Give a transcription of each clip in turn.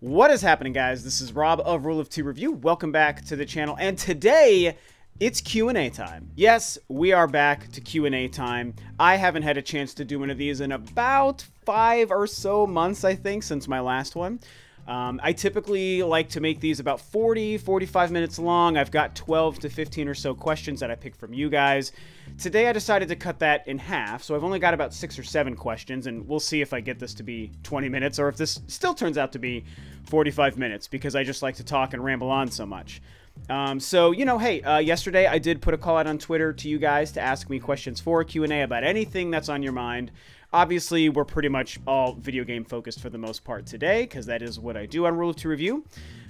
What is happening, guys? This is Rob of Rule of Two Review. Welcome back to the channel, and today it's Q&A time. Yes, we are back to Q&A time. I haven't had a chance to do one of these in about 5 or so months, I think, since my last one. I typically like to make these about 40-45 minutes long. I've got 12 to 15 or so questions that I pick from you guys. Today I decided to cut that in half, so I've only got about 6 or 7 questions, and we'll see if I get this to be 20 minutes or if this still turns out to be 45 minutes, because I just like to talk and ramble on so much. So, you know, hey, yesterday I did put a call out on Twitter to you guys to ask me questions for Q&A about anything that's on your mind. Obviously, we're pretty much all video game focused for the most part today, because that is what I do on Rule of Two Review.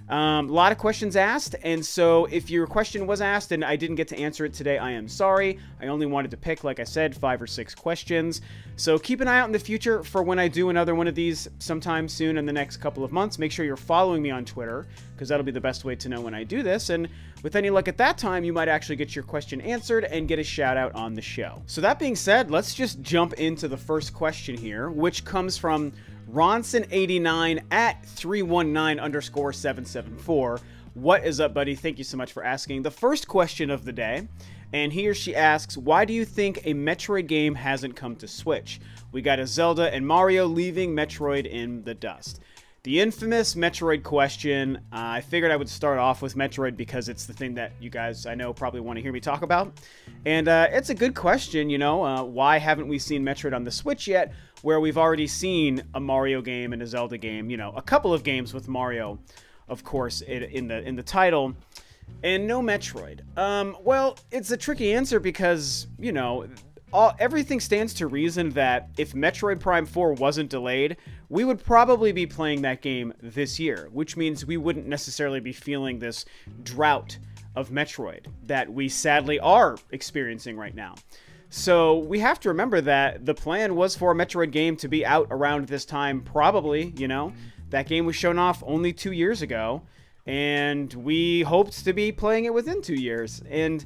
A lot of questions asked, and so if your question was asked and I didn't get to answer it today, I am sorry. I only wanted to pick, like I said, 5 or 6 questions. So keep an eye out in the future for when I do another one of these sometime soon in the next couple of months. Make sure you're following me on Twitter, because that'll be the best way to know when I do this. And with any luck at that time, you might actually get your question answered and get a shout out on the show. So that being said, let's just jump into the first question here, which comes from Ronson89 at 319_774. What is up, buddy? Thank you so much for asking the first question of the day. And he or she asks, why do you think a Metroid game hasn't come to Switch? We got a Zelda and Mario leaving Metroid in the dust. The infamous Metroid question. I figured I would start off with Metroid because it's the thing that you guys, I know, probably want to hear me talk about. And it's a good question, you know. Why haven't we seen Metroid on the Switch yet, where we've already seen a Mario game and a Zelda game, you know, a couple of games with Mario, of course, in the title, and no Metroid? Well, it's a tricky answer because, you know, everything stands to reason that if Metroid Prime 4 wasn't delayed, we would probably be playing that game this year, which means we wouldn't necessarily be feeling this drought of Metroid that we sadly are experiencing right now. So we have to remember that the plan was for a Metroid game to be out around this time, probably, you know. That game was shown off only 2 years ago, and we hoped to be playing it within 2 years. And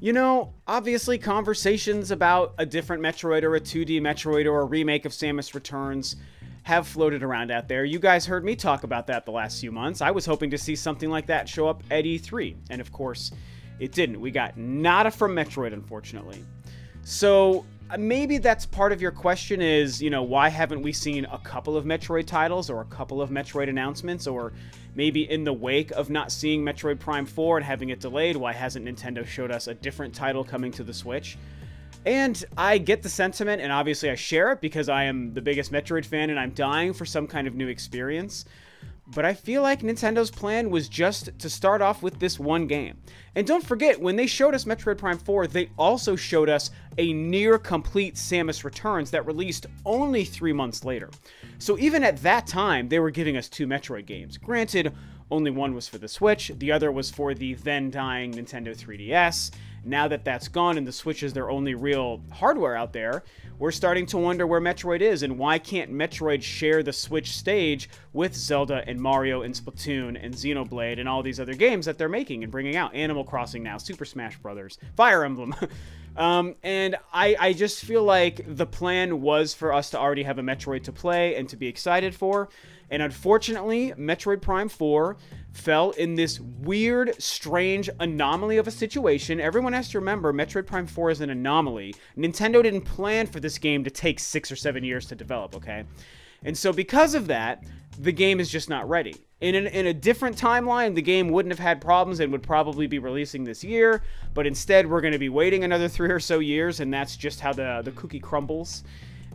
you know, obviously conversations about a different Metroid or a 2D Metroid or a remake of Samus Returns have floated around out there. You guys heard me talk about that the last few months. I was hoping to see something like that show up at E3, and of course, it didn't. We got nada from Metroid, unfortunately. So maybe that's part of your question is, you know, why haven't we seen a couple of Metroid titles or a couple of Metroid announcements, or maybe in the wake of not seeing Metroid Prime 4 and having it delayed, why hasn't Nintendo showed us a different title coming to the Switch? And I get the sentiment, and obviously I share it because I am the biggest Metroid fan and I'm dying for some kind of new experience. But I feel like Nintendo's plan was just to start off with this one game. And don't forget, when they showed us Metroid Prime 4, they also showed us a near-complete Samus Returns that released only 3 months later. So even at that time, they were giving us 2 Metroid games. Granted, only one was for the Switch, the other was for the then-dying Nintendo 3DS. Now that that's gone and the Switch is their only real hardware out there, we're starting to wonder where Metroid is, and why can't Metroid share the Switch stage with Zelda and Mario and Splatoon and Xenoblade and all these other games that they're making and bringing out. Animal Crossing now, Super Smash Bros., Fire Emblem. And I just feel like the plan was for us to already have a Metroid to play and to be excited for. And unfortunately, Metroid Prime 4 fell in this weird, strange anomaly of a situation. Everyone has to remember, Metroid Prime 4 is an anomaly. Nintendo didn't plan for this game to take 6 or 7 years to develop, okay? And so because of that, the game is just not ready. In a different timeline, the game wouldn't have had problems and would probably be releasing this year, but instead we're going to be waiting another 3 or so years, and that's just how the cookie crumbles.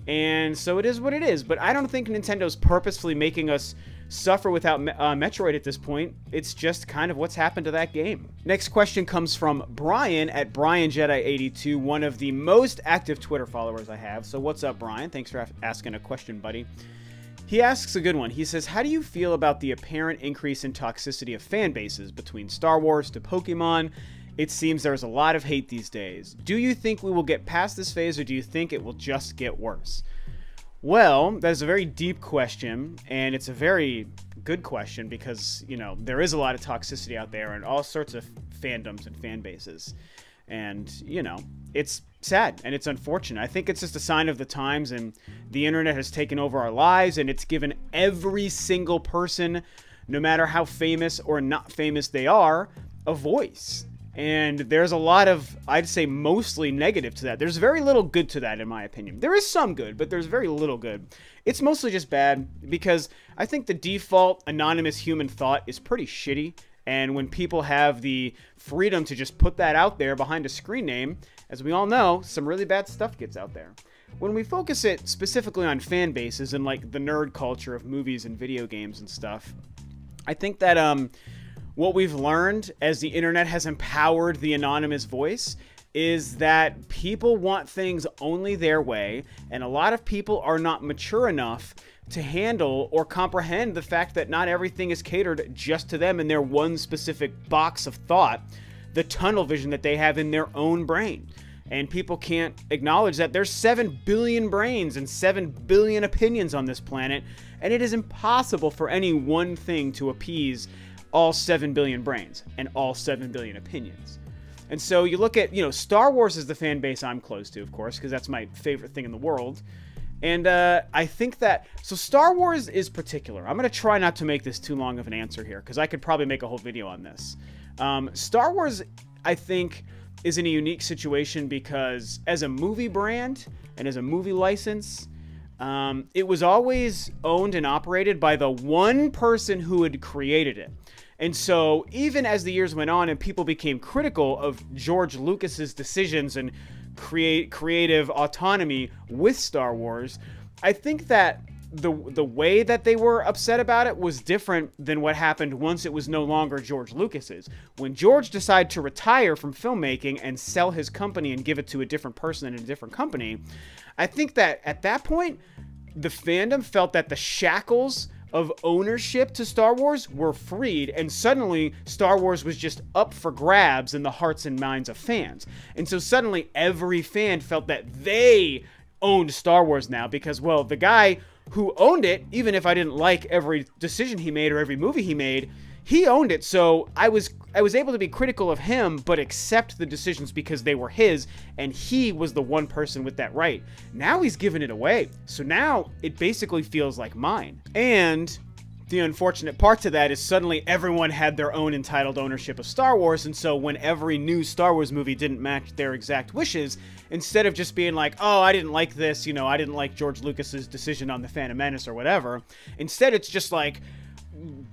And so it is what it is. But I don't think Nintendo's purposefully making us suffer without Metroid at this point. It's just kind of what's happened to that game. Next question comes from Brian at BrianJedi82, one of the most active Twitter followers I have. So what's up, Brian? Thanks for asking a question, buddy. He asks a good one. He says, how do you feel about the apparent increase in toxicity of fan bases between Star Wars to Pokemon? It seems there's a lot of hate these days. Do you think we will get past this phase, or do you think it will just get worse? Well, that is a very deep question, and it's a very good question because, you know, there is a lot of toxicity out there and all sorts of fandoms and fan bases. And, you know, it's sad and it's unfortunate. I think it's just a sign of the times, and the internet has taken over our lives, and it's given every single person, no matter how famous or not famous they are, a voice. And there's a lot of, I'd say, mostly negative to that. There's very little good to that, in my opinion. There is some good, but there's very little good. It's mostly just bad because I think the default anonymous human thought is pretty shitty. And when people have the freedom to just put that out there behind a screen name, as we all know, some really bad stuff gets out there. When we focus it specifically on fan bases and like the nerd culture of movies and video games and stuff, I think that what we've learned as the internet has empowered the anonymous voice is that people want things only their way, and a lot of people are not mature enough to handle or comprehend the fact that not everything is catered just to them in their one specific box of thought, the tunnel vision that they have in their own brain. And people can't acknowledge that there's 7 billion brains and 7 billion opinions on this planet, and it is impossible for any one thing to appease all 7 billion brains and all 7 billion opinions. And so you look at, Star Wars is the fan base I'm close to, of course, because that's my favorite thing in the world. And I think that, so Star Wars is particular. I'm going to try not to make this too long of an answer here, because I could probably make a whole video on this. Star Wars, I think, is in a unique situation because as a movie brand and as a movie license, it was always owned and operated by the one person who had created it. And so even as the years went on and people became critical of George Lucas's decisions and creative autonomy with Star Wars, I think that the way that they were upset about it was different than what happened once it was no longer George Lucas's. When George decided to retire from filmmaking and sell his company and give it to a different person in a different company, I think that at that point, the fandom felt that the shackles of ownership to Star Wars were freed, and suddenly Star Wars was just up for grabs in the hearts and minds of fans. And so suddenly every fan felt that they owned Star Wars now because, well, the guy who owned it, even if I didn't like every decision he made or every movie he made, he owned it. So I was able to be critical of him, but accept the decisions because they were his, and he was the one person with that right. Now he's given it away. So now it basically feels like mine. And the unfortunate part to that is suddenly everyone had their own entitled ownership of Star Wars, and so when every new Star Wars movie didn't match their exact wishes, instead of just being like, oh, I didn't like this, I didn't like George Lucas's decision on The Phantom Menace or whatever, instead it's just like,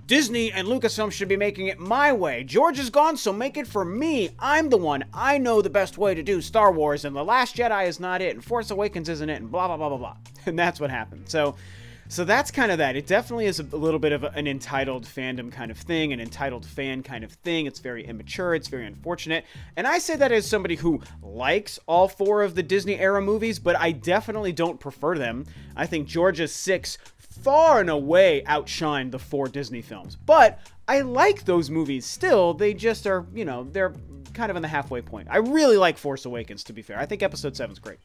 Disney and Lucasfilm should be making it my way. George is gone, so make it for me. I'm the one. I know the best way to do Star Wars, and The Last Jedi is not it, and Force Awakens isn't it, and blah, blah, blah, blah, blah. And that's what happened. So that's kind of that. It definitely is a little bit of an entitled fandom kind of thing, an entitled fan kind of thing. It's very immature. It's very unfortunate. And I say that as somebody who likes all 4 of the Disney-era movies, but I definitely don't prefer them. I think George's 6 far and away outshine the 4 Disney films. But I like those movies still. They just are, they're kind of in the halfway point. I really like Force Awakens, to be fair. I think Episode 7's great.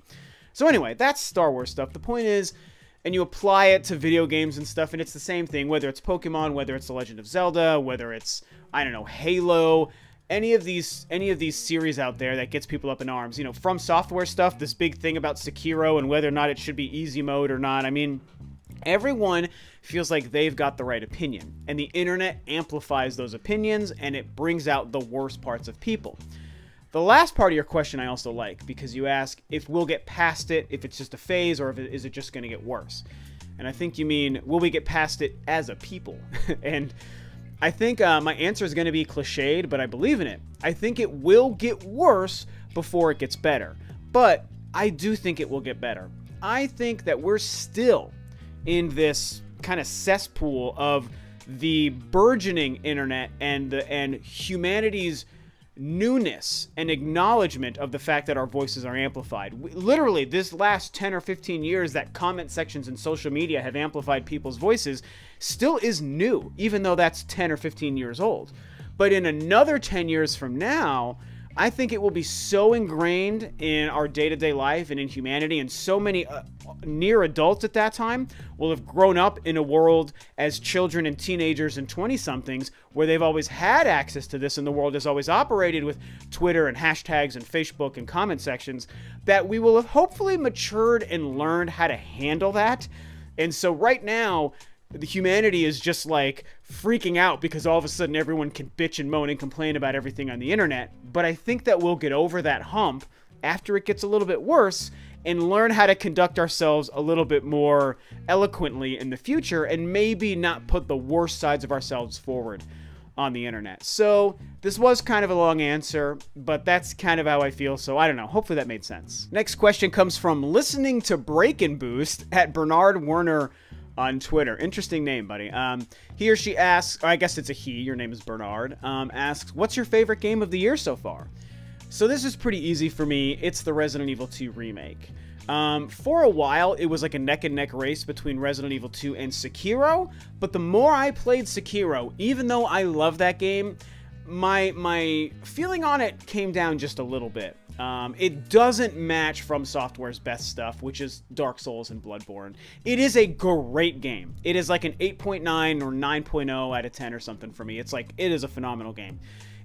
So anyway, that's Star Wars stuff. The point is, and you apply it to video games and stuff, and it's the same thing, whether it's Pokemon, whether it's The Legend of Zelda, whether it's, I don't know, Halo, any of these series out there that gets people up in arms. From Software stuff, this big thing about Sekiro and whether or not it should be easy mode or not. I mean, everyone feels like they've got the right opinion, and the internet amplifies those opinions, and it brings out the worst parts of people. The last part of your question I also like, because you ask if we'll get past it, if it's just a phase, or is it just going to get worse? And I think you mean, will we get past it as a people? And I think my answer is going to be cliched, but I believe in it. I think it will get worse before it gets better. But I do think it will get better. I think that we're still in this kind of cesspool of the burgeoning internet and humanity's newness and acknowledgement of the fact that our voices are amplified. Literally, this last 10 or 15 years that comment sections in social media have amplified people's voices still is new, even though that's 10 or 15 years old. But in another 10 years from now, I think it will be so ingrained in our day-to-day life and in humanity, and so many near adults at that time will have grown up in a world as children and teenagers and 20-somethings where they've always had access to this, and the world has always operated with Twitter and hashtags and Facebook and comment sections, that we will have hopefully matured and learned how to handle that. And so right now, the humanity is just like freaking out because all of a sudden everyone can bitch and moan and complain about everything on the internet. But I think that we'll get over that hump after it gets a little bit worse and learn how to conduct ourselves a little bit more eloquently in the future, and maybe not put the worst sides of ourselves forward on the internet. So this was kind of a long answer, but that's kind of how I feel. So I don't know. Hopefully that made sense. Next question comes from listening to Break and Boost at Bernard Werner on Twitter. Interesting name, buddy. He or she asks, or I guess it's a he, your name is Bernard, asks, what's your favorite game of the year so far? So this is pretty easy for me. It's the Resident Evil 2 remake. For a while, it was like a neck-and-neck race between Resident Evil 2 and Sekiro, but the more I played Sekiro, even though I love that game, my feeling on it came down just a little bit. It doesn't match From Software's best stuff, which is Dark Souls and Bloodborne. It is a great game. It is like an 8.9 or 9.0 out of 10 or something for me. It's like, it is a phenomenal game.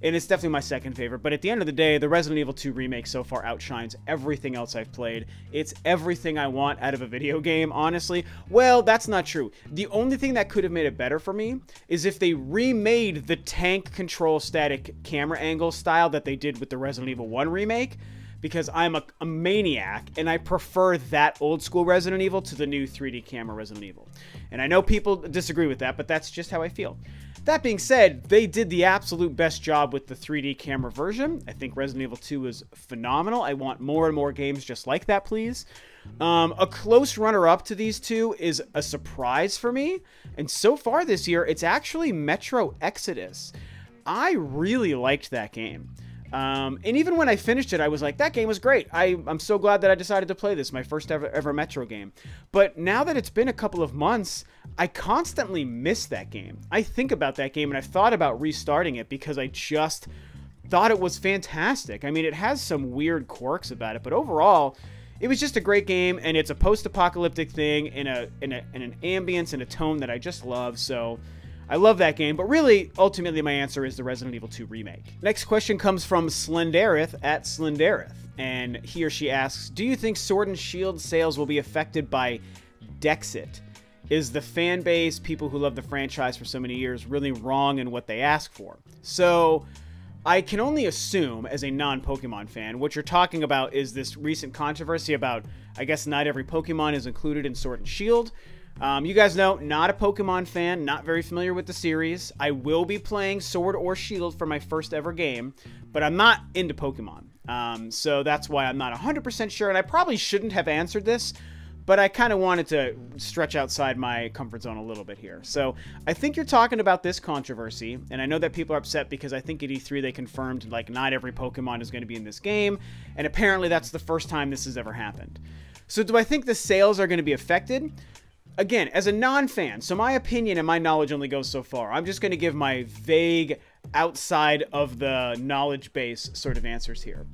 And it's definitely my second favorite. But at the end of the day, the Resident Evil 2 remake so far outshines everything else I've played. It's everything I want out of a video game, honestly. Well, that's not true. The only thing that could have made it better for me is if they remade the tank control static camera angle style that they did with the Resident Evil 1 remake, because I'm a maniac, and I prefer that old school Resident Evil to the new 3D camera Resident Evil. And I know people disagree with that, but that's just how I feel. That being said, they did the absolute best job with the 3D camera version. I think Resident Evil 2 is phenomenal. I want more and more games just like that, please. A close runner-up to these two is a surprise for me. And so far this year, it's actually Metro Exodus. I really liked that game. And even when I finished it, I was like, that game was great. I'm so glad that I decided to play this, my first ever Metro game. But now that it's been a couple of months, I constantly miss that game. I think about that game, and I've thought about restarting it because I just thought it was fantastic. I mean, it has some weird quirks about it, but overall, it was just a great game, and it's a post-apocalyptic thing in an ambience and a tone that I just love, so I love that game, but really, ultimately, my answer is the Resident Evil 2 remake. Next question comes from Slendereth at Slendereth, and he or she asks, do you think Sword and Shield sales will be affected by Dexit? Is the fan base, people who love the franchise for so many years, really wrong in what they ask for? So, I can only assume, as a non-Pokemon fan, what you're talking about is this recent controversy about, I guess not every Pokemon is included in Sword and Shield. You guys know, not a Pokemon fan, not very familiar with the series. I will be playing Sword or Shield for my first ever game, but I'm not into Pokemon. So that's why I'm not 100% sure, and I probably shouldn't have answered this, but I kind of wanted to stretch outside my comfort zone a little bit here. So I think you're talking about this controversy, and I know that people are upset because I think at E3 they confirmed like not every Pokemon is going to be in this game, and apparently that's the first time this has ever happened. So do I think the sales are going to be affected? Again, as a non-fan, so my opinion and my knowledge only goes so far. I'm just going to give my vague, outside of the knowledge base sort of answers here.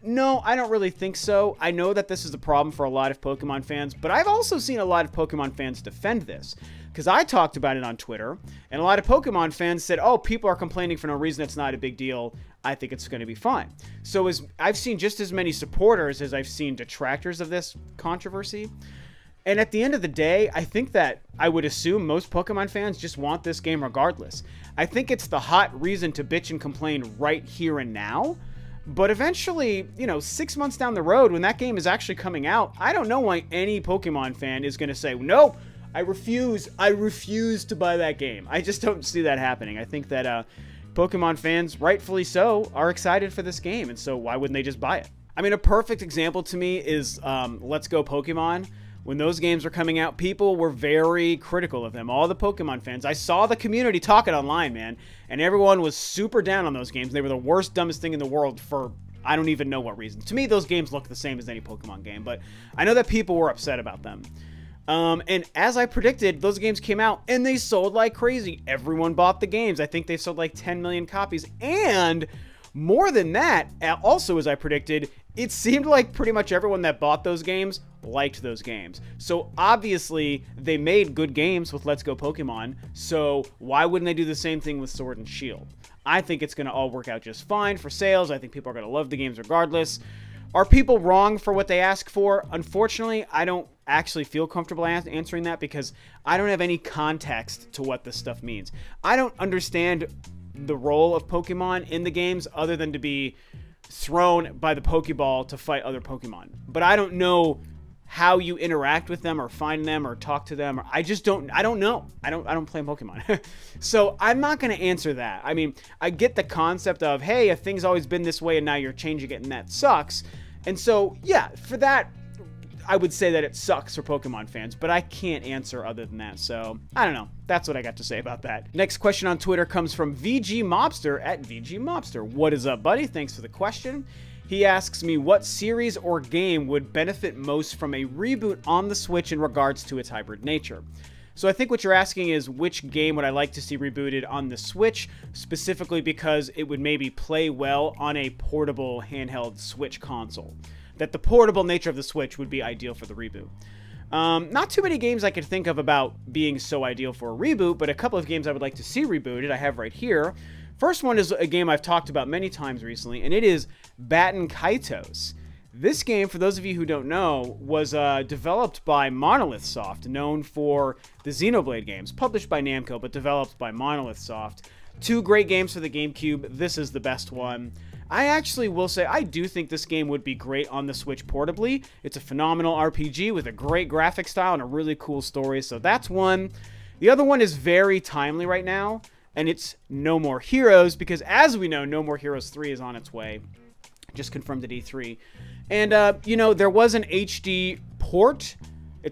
No, I don't really think so. I know that this is a problem for a lot of Pokemon fans, but I've also seen a lot of Pokemon fans defend this. Because I talked about it on Twitter, and a lot of Pokemon fans said, oh, people are complaining for no reason, it's not a big deal, I think it's going to be fine. So I've seen just as many supporters as I've seen detractors of this controversy. And at the end of the day, I think that I would assume most Pokemon fans just want this game regardless. I think it's the hot reason to bitch and complain right here and now. But eventually, you know, 6 months down the road, when that game is actually coming out, I don't know why any Pokemon fan is going to say, no, I refuse to buy that game. I just don't see that happening. I think that Pokemon fans, rightfully so, are excited for this game. And so why wouldn't they just buy it? I mean, a perfect example to me is Let's Go Pokemon. When those games were coming out, people were very critical of them. All the Pokemon fans. I saw the community talking online, man. And everyone was super down on those games. They were the worst, dumbest thing in the world for I don't even know what reason. To me, those games look the same as any Pokemon game. But I know that people were upset about them. And as I predicted, those games came out and they sold like crazy. Everyone bought the games. I think they sold like 10 million copies. And More than that, also as I predicted, it seemed like pretty much everyone that bought those games liked those games. So obviously they made good games with Let's Go Pokemon, so why wouldn't they do the same thing with Sword and Shield? I think it's going to all work out just fine for sales. I think people are going to love the games regardless. Are people wrong for what they ask for? Unfortunately, I don't actually feel comfortable answering that because I don't have any context to what this stuff means. I don't understand the role of Pokemon in the games other than to be thrown by the Pokeball to fight other Pokemon. But I don't know how you interact with them or find them or talk to them. Or I don't know. I don't play Pokemon. So I'm not going to answer that. I mean, I get the concept of, hey, a thing's always been this way and now you're changing it and that sucks. And so, yeah, for that, I would say that it sucks for Pokemon fans, but I can't answer other than that. So, I don't know. That's what I got to say about that. Next question on Twitter comes from VG Mobster at VG Mobster. What is up, buddy? Thanks for the question. He asks me what series or game would benefit most from a reboot on the Switch in regards to its hybrid nature. So I think what you're asking is which game would I like to see rebooted on the Switch, specifically because it would maybe play well on a portable handheld Switch console. That the portable nature of the Switch would be ideal for the reboot. Not too many games I could think of about being so ideal for a reboot, but a couple of games I would like to see rebooted I have right here. First one is a game I've talked about many times recently, and it is Baten Kaitos. This game, for those of you who don't know, was developed by Monolith Soft, known for the Xenoblade games, published by Namco, but developed by Monolith Soft. Two great games for the GameCube. This is the best one. I actually will say I do think this game would be great on the Switch portably. It's a phenomenal RPG with a great graphic style and a really cool story, so that's one. The other one is very timely right now, and it's No More Heroes, because as we know, No More Heroes 3 is on its way. Just confirmed at E3. And, you know, there was an HD port.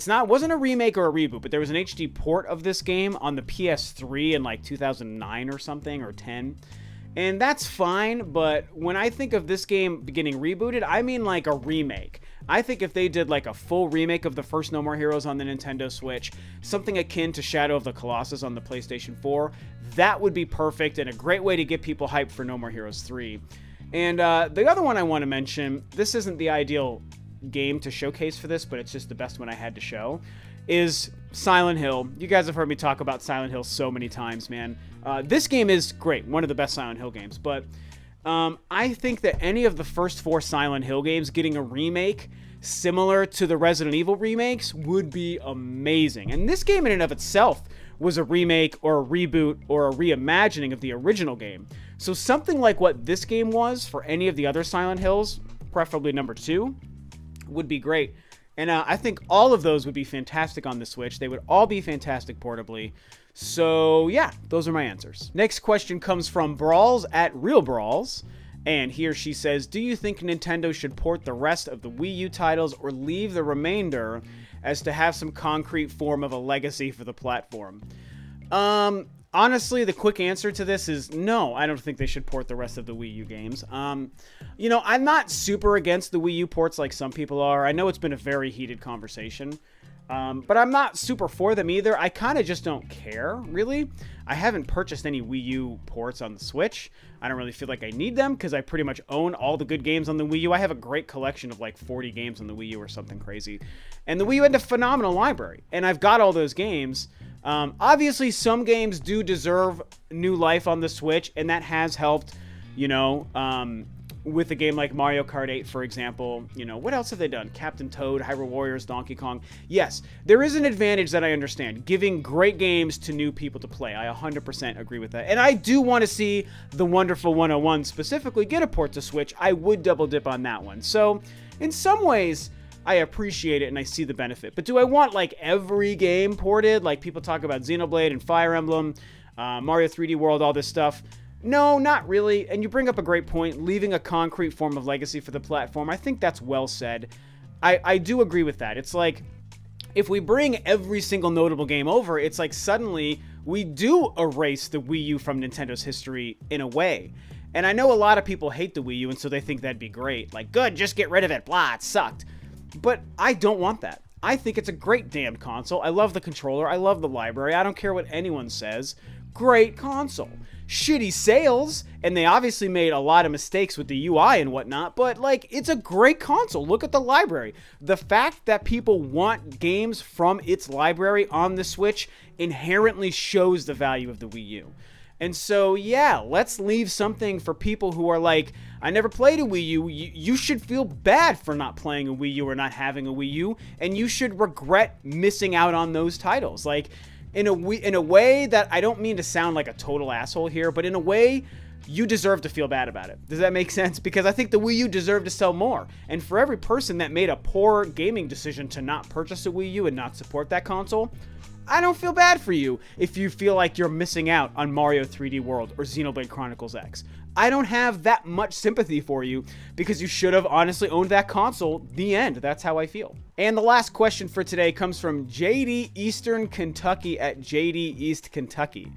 Wasn't a remake or a reboot, but there was an HD port of this game on the PS3 in like 2009 or something, or 10. And that's fine, but when I think of this game getting rebooted, I mean like a remake. I think if they did like a full remake of the first No More Heroes on the Nintendo Switch, something akin to Shadow of the Colossus on the PlayStation 4, that would be perfect and a great way to get people hyped for No More Heroes 3. And the other one I want to mention, this isn't the ideal game to showcase for this, but it's just the best one I had to show, is Silent Hill. You guys have heard me talk about Silent Hill so many times, man. This game is great, one of the best Silent Hill games, but I think that any of the first 4 Silent Hill games getting a remake similar to the Resident Evil remakes would be amazing. And this game in and of itself was a remake or a reboot or a reimagining of the original game. So something like what this game was for any of the other Silent Hills, preferably number 2, would be great. And I think all of those would be fantastic on the Switch. They would all be fantastic portably. So yeah, those are my answers. Next question comes from Brawls at Real Brawls. And he or she says, do you think Nintendo should port the rest of the Wii U titles or leave the remainder as to have some concrete form of a legacy for the platform? Honestly, the quick answer to this is no, I don't think they should port the rest of the Wii U games. You know, I'm not super against the Wii U ports like some people are. I know it's been a very heated conversation. But I'm not super for them either. I kind of just don't care, really. I haven't purchased any Wii U ports on the Switch. I don't really feel like I need them because I pretty much own all the good games on the Wii U. I have a great collection of like 40 games on the Wii U or something crazy. And the Wii U had a phenomenal library. And I've got all those games. Obviously, some games do deserve new life on the Switch, and that has helped, you know, with a game like Mario Kart 8, for example. You know, what else have they done? Captain Toad, Hyrule Warriors, Donkey Kong. Yes, there is an advantage that I understand, giving great games to new people to play. I 100% agree with that. And I do want to see the Wonderful 101 specifically get a port to Switch. I would double dip on that one. So, in some ways, I appreciate it and I see the benefit. But do I want, like, every game ported? Like, people talk about Xenoblade and Fire Emblem, Mario 3D World, all this stuff. No, not really. And you bring up a great point, leaving a concrete form of legacy for the platform. I think that's well said. I do agree with that. It's like, if we bring every single notable game over, it's like suddenly we do erase the Wii U from Nintendo's history in a way. And I know a lot of people hate the Wii U, and so they think that'd be great. Like, good, just get rid of it. Blah, it sucked. But I don't want that. I think it's a great damned console. I love the controller. I love the library. I don't care what anyone says. great console. Shitty sales, and they obviously made a lot of mistakes with the UI and whatnot, but like, it's a great console. Look at the library. The fact that people want games from its library on the Switch inherently shows the value of the Wii U. And so, yeah, let's leave something for people who are like, I never played a Wii U. You should feel bad for not playing a Wii U or not having a Wii U, and you should regret missing out on those titles. Like, in a way that, I don't mean to sound like a total asshole here, but in a way, you deserve to feel bad about it. Does that make sense? Because I think the Wii U deserved to sell more. And for every person that made a poor gaming decision to not purchase a Wii U and not support that console, I don't feel bad for you if you feel like you're missing out on Mario 3D World or Xenoblade Chronicles X. I don't have that much sympathy for you because you should have honestly owned that console. The end. That's how I feel. And the last question for today comes from JD Eastern Kentucky at JD East Kentucky.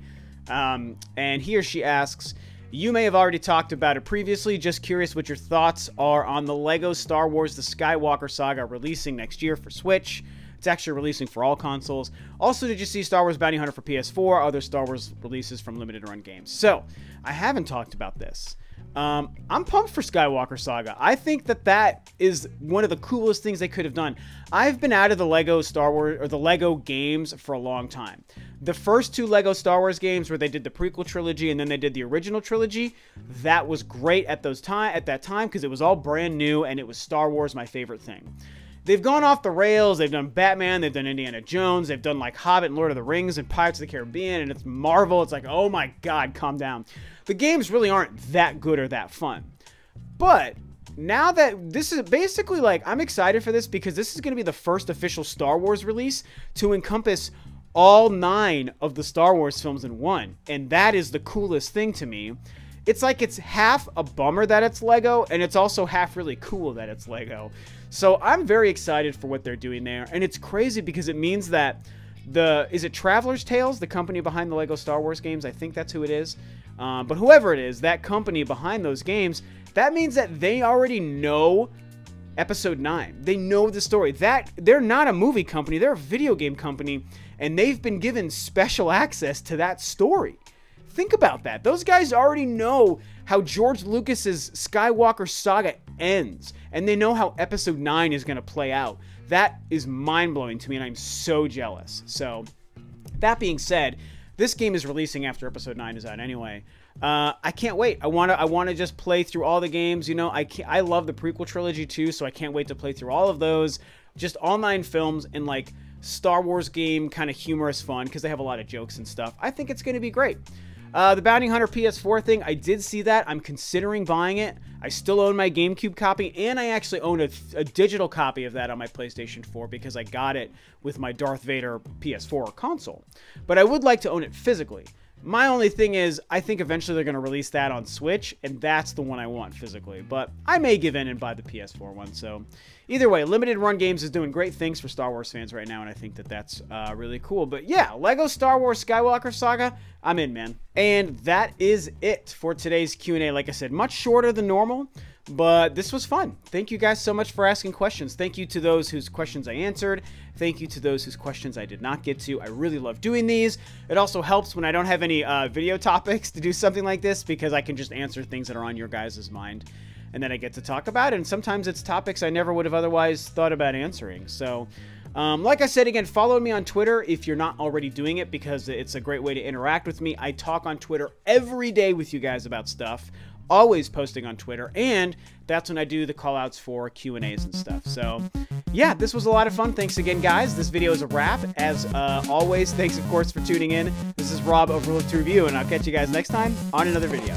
And he or she asks, you may have already talked about it previously, just curious what your thoughts are on the LEGO Star Wars The Skywalker Saga releasing next year for Switch. It's actually releasing for all consoles. Also, did you see Star Wars Bounty Hunter for PS4? Other Star Wars releases from limited run games. So, I haven't talked about this. I'm pumped for Skywalker Saga. I think that that is one of the coolest things they could have done. I've been out of the LEGO Star Wars, or the LEGO games for a long time. The first two LEGO Star Wars games where they did the prequel trilogy and then they did the original trilogy, that was great at that time because it was all brand new and it was Star Wars, my favorite thing. They've gone off the rails. They've done Batman. They've done Indiana Jones. They've done like Hobbit and Lord of the Rings and Pirates of the Caribbean. And it's Marvel. It's like, oh my God, calm down. The games really aren't that good or that fun. But now that this is basically like, I'm excited for this because this is going to be the first official Star Wars release to encompass all 9 of the Star Wars films in one. And that is the coolest thing to me. It's like it's half a bummer that it's LEGO, and it's also half really cool that it's LEGO. So I'm very excited for what they're doing there, and it's crazy because it means that is it Traveler's Tales, the company behind the LEGO Star Wars games? I think that's who it is. But whoever it is, that company behind those games, that means that they already know Episode 9. They know the story. They're not a movie company, they're a video game company, and they've been given special access to that story. Think about that. Those guys already know how George Lucas's Skywalker Saga ends, and they know how Episode 9 is going to play out. That is mind-blowing to me, and I'm so jealous. So, that being said, this game is releasing after Episode 9 is out anyway. I can't wait. I want to just play through all the games. You know, I love the prequel trilogy too, so I can't wait to play through all of those. Just all 9 films and like Star Wars game kind of humorous fun because they have a lot of jokes and stuff. I think it's going to be great. The Bounty Hunter PS4 thing, I did see that. I'm considering buying it. I still own my GameCube copy, and I actually own a digital copy of that on my PlayStation 4 because I got it with my Darth Vader PS4 console. But I would like to own it physically. My only thing is, I think eventually they're going to release that on Switch, and that's the one I want physically. But I may give in and buy the PS4 one, so either way, Limited Run Games is doing great things for Star Wars fans right now, and I think that that's really cool. But yeah, LEGO Star Wars Skywalker Saga, I'm in, man. And that is it for today's Q&A. Like I said, much shorter than normal, but this was fun. Thank you guys so much for asking questions. Thank you to those whose questions I answered. Thank you to those whose questions I did not get to. I really love doing these. It also helps when I don't have any video topics to do something like this because I can just answer things that are on your guys' mind. And then I get to talk about it. And sometimes it's topics I never would have otherwise thought about answering. So, like I said, again, follow me on Twitter if you're not already doing it because it's a great way to interact with me. I talk on Twitter every day with you guys about stuff. Always posting on Twitter, and that's when I do the call-outs for Q&As and stuff. So, yeah, this was a lot of fun. Thanks again, guys. This video is a wrap. As always, thanks, of course, for tuning in. This is Rob of Ro2R, and I'll catch you guys next time on another video.